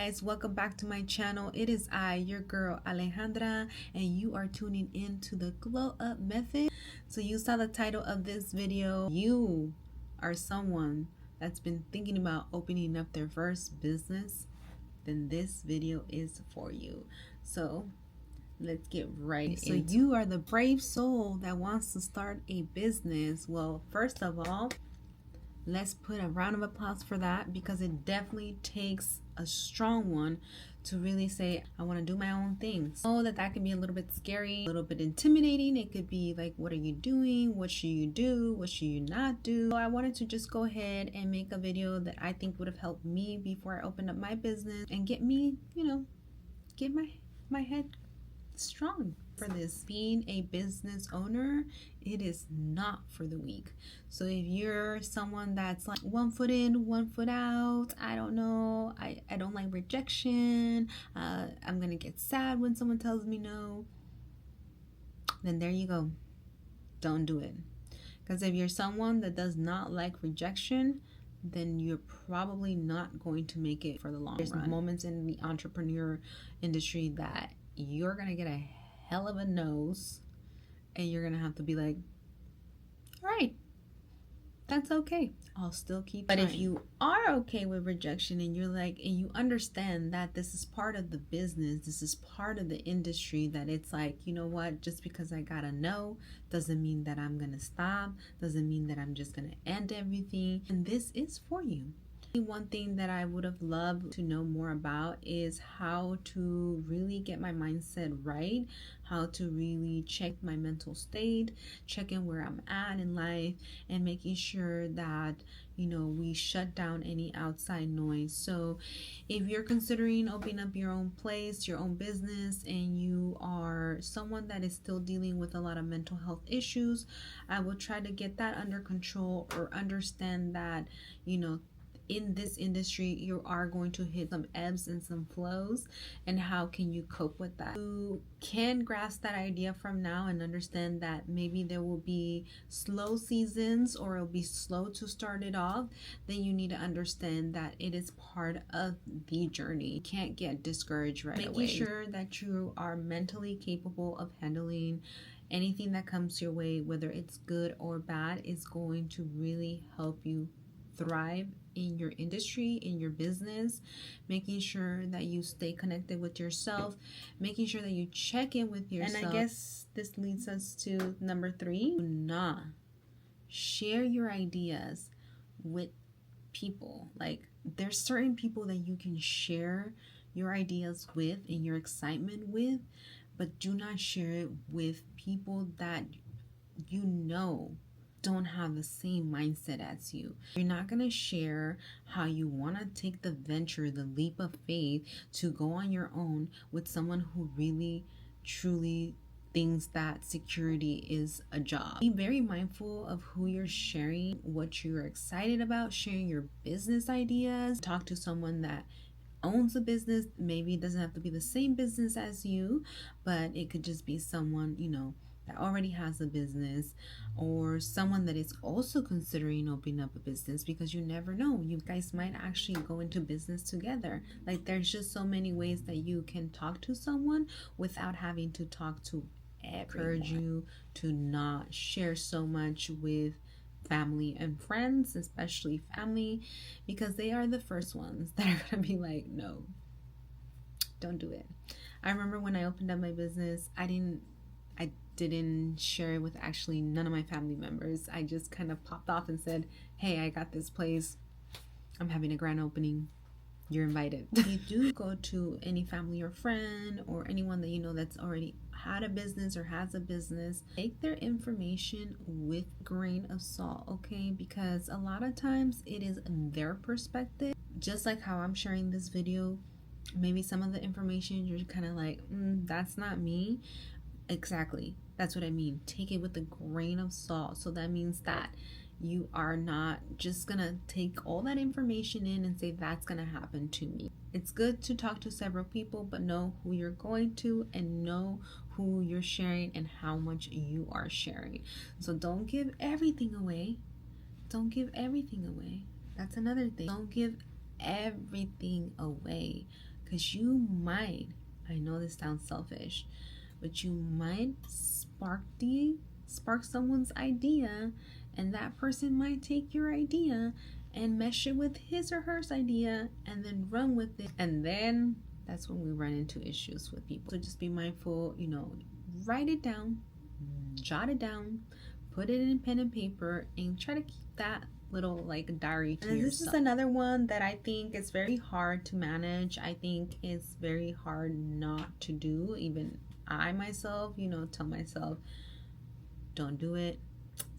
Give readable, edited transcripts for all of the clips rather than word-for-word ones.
guys, welcome back to my channel. It is I, your girl Alejandra, and you are tuning in to the Glow Up Method. So you saw the title of this video. You are someone that's been thinking about opening up their first business, then this video is for you. So let's get right into it. So you are the brave soul that wants to start a business. Well, first of all, let's put a round of applause for that, because it definitely takes a strong one to really say, I want to do my own thing. So that can be a little bit scary, a little bit intimidating. It could be like, what are you doing? What should you do? What should you not do? So I wanted to just go ahead and make a video that I think would have helped me before I opened up my business and get me, get my head strong for this. Being a business owner, it is not for the weak. So if you're someone that's like 1 foot in, 1 foot out, I don't know, I don't like rejection, I'm gonna get sad when someone tells me no, then there you go, don't do it. Because if you're someone that does not like rejection, then you're probably not going to make it for the long run. There's moments in the entrepreneur industry that you're gonna get a hell of a nose, and you're gonna have to be like, all right, that's okay, I'll still keep trying. But if you are okay with rejection, and you're like, and you understand that this is part of the business, this is part of the industry, that it's like, you know what, just because I got a no doesn't mean that I'm gonna stop, doesn't mean that I'm just gonna end everything, and this is for you. One thing that I would have loved to know more about is how to really get my mindset right, how to really check my mental state, checking where I'm at in life, and making sure that, we shut down any outside noise. So if you're considering opening up your own place, your own business, and you are someone that is still dealing with a lot of mental health issues, I will try to get that under control, or understand that, in this industry you are going to hit some ebbs and some flows, and how can you cope with that. You can grasp that idea from now and understand that maybe there will be slow seasons, or it'll be slow to start it off. Then you need to understand that it is part of the journey. You can't get discouraged right away. Making sure that you are mentally capable of handling anything that comes your way, whether it's good or bad, is going to really help you thrive in your industry, in your business. Making sure that you stay connected with yourself, making sure that you check in with yourself. And I guess this leads us to number 3. Do not share your ideas with people. Like, there's certain people that you can share your ideas with and your excitement with, but do not share it with people that don't have the same mindset as you. You're not going to share how you want to take the venture, the leap of faith to go on your own with someone who really truly thinks that security is a job. Be very mindful of who you're sharing, what you're excited about, sharing your business ideas. Talk to someone that owns a business. Maybe it doesn't have to be the same business as you, but it could just be someone, that already has a business, or someone that is also considering opening up a business, because you never know, you guys might actually go into business together. Like, there's just so many ways that you can talk to someone without having to talk to everyone. Encourage you to not share so much with family and friends, especially family, because they are the first ones that are gonna be like, no, don't do it. I remember when I opened up my business, I didn't share it with actually none of my family members. I just kind of popped off and said, hey, I got this place, I'm having a grand opening, you're invited. If you do go to any family or friend, or anyone that that's already had a business or has a business, take their information with a grain of salt, okay? Because a lot of times it is their perspective. Just like how I'm sharing this video, maybe some of the information you're kind of like, that's not me. Exactly, that's what I mean. Take it with a grain of salt. So that means that you are not just gonna take all that information in and say that's gonna happen to me. It's good to talk to several people, but know who you're going to, and know who you're sharing and how much you are sharing. So don't give everything away. Don't give everything away. That's another thing. Don't give everything away, because you might, I know this sounds selfish, but you might spark someone's idea, and that person might take your idea and mesh it with his or her idea and then run with it, and then that's when we run into issues with people. So just be mindful, you know, write it down, jot it down, put it in pen and paper, and try to keep that little like diary to yourself. This is another one that I think is very hard to manage. I think it's very hard not to do. Even I myself, you know, tell myself, don't do it,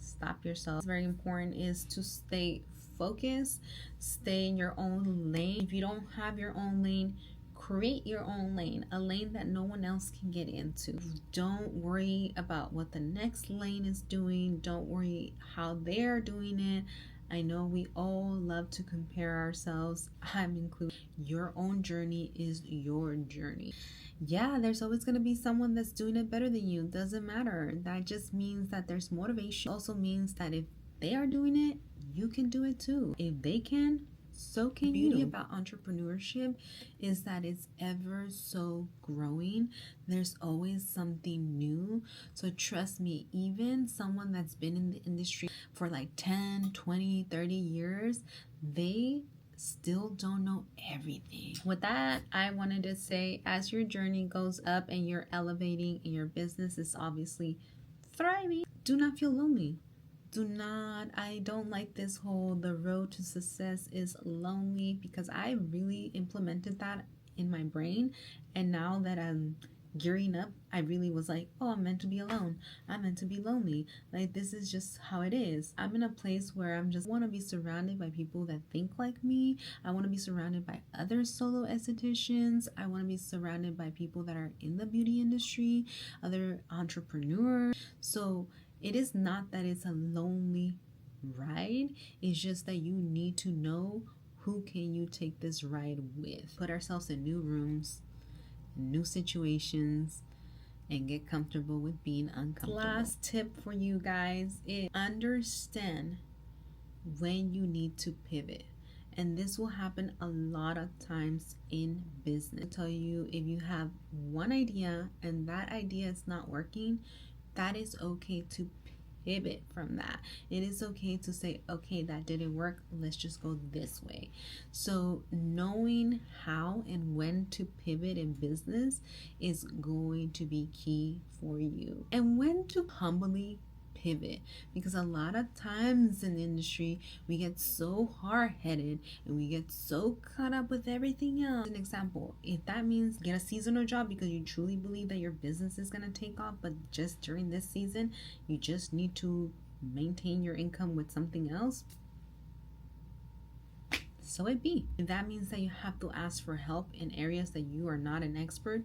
stop yourself. It's very important is to stay focused, stay in your own lane. If you don't have your own lane, create your own lane, a lane that no one else can get into. Don't worry about what the next lane is doing. Don't worry how they're doing it. I know we all love to compare ourselves. I'm included. Your own journey is your journey. Yeah, there's always going to be someone that's doing it better than you. Doesn't matter. That just means that there's motivation. Also means that if they are doing it, you can do it too. If they can, so can you. The beauty about entrepreneurship is that it's ever so growing. There's always something new. So trust me, even someone that's been in the industry for like 10, 20, 30 years, they still don't know everything. With that, I wanted to say, as your journey goes up and you're elevating and your business is obviously thriving, do not feel lonely. I don't like this whole the road to success is lonely, because I really implemented that in my brain, and now that I'm gearing up, I really was like, oh, I'm meant to be alone. I'm meant to be lonely. Like, this is just how it is. I'm in a place where I'm just want to be surrounded by people that think like me. I want to be surrounded by other solo estheticians. I want to be surrounded by people that are in the beauty industry, other entrepreneurs. So it is not that it's a lonely ride. It's just that you need to know who can you take this ride with. Put ourselves in new rooms, new situations, and get comfortable with being uncomfortable. Last tip for you guys is understand when you need to pivot. And this will happen a lot of times in business. I tell you, if you have one idea and that idea is not working, that is okay to pivot from that. It is okay to say, okay, that didn't work, let's just go this way. So knowing how and when to pivot in business is going to be key for you, and when to humbly pivot, because a lot of times in the industry we get so hard-headed and we get so caught up with everything else. An example, if that means get a seasonal job because you truly believe that your business is going to take off, but just during this season you just need to maintain your income with something else, so it be. If that means that you have to ask for help in areas that you are not an expert,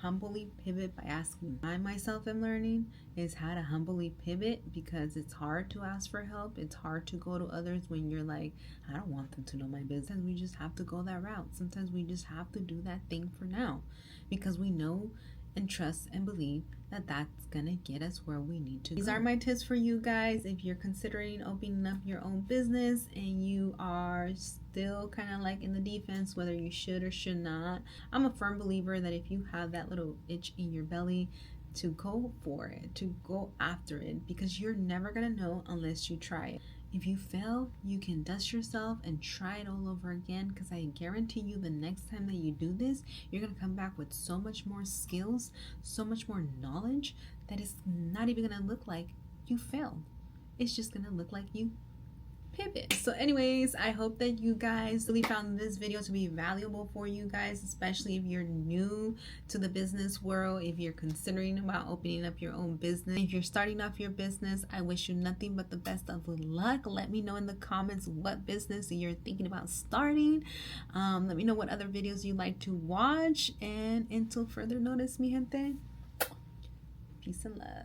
humbly pivot by asking. I myself am learning is how to humbly pivot, because it's hard to ask for help. It's hard to go to others when you're like, I don't want them to know my business. We just have to go that route. Sometimes we just have to do that thing for now, because we know and trust and believe that that's gonna get us where we need to go. These are my tips for you guys if you're considering opening up your own business and you are still kind of like in the defense whether you should or should not. I'm a firm believer that if you have that little itch in your belly, to go for it, to go after it, because you're never gonna know unless you try it. If you fail, you can dust yourself and try it all over again, because I guarantee you the next time that you do this, you're going to come back with so much more skills, so much more knowledge, that it's not even going to look like you failed. It's just going to look like you pivot. So anyways, I hope that you guys really found this video to be valuable for you guys, especially if you're new to the business world, if you're considering about opening up your own business. If you're starting off your business, I wish you nothing but the best of luck. Let me know in the comments what business you're thinking about starting. Let me know what other videos you'd like to watch, and until further notice, mi gente, peace and love.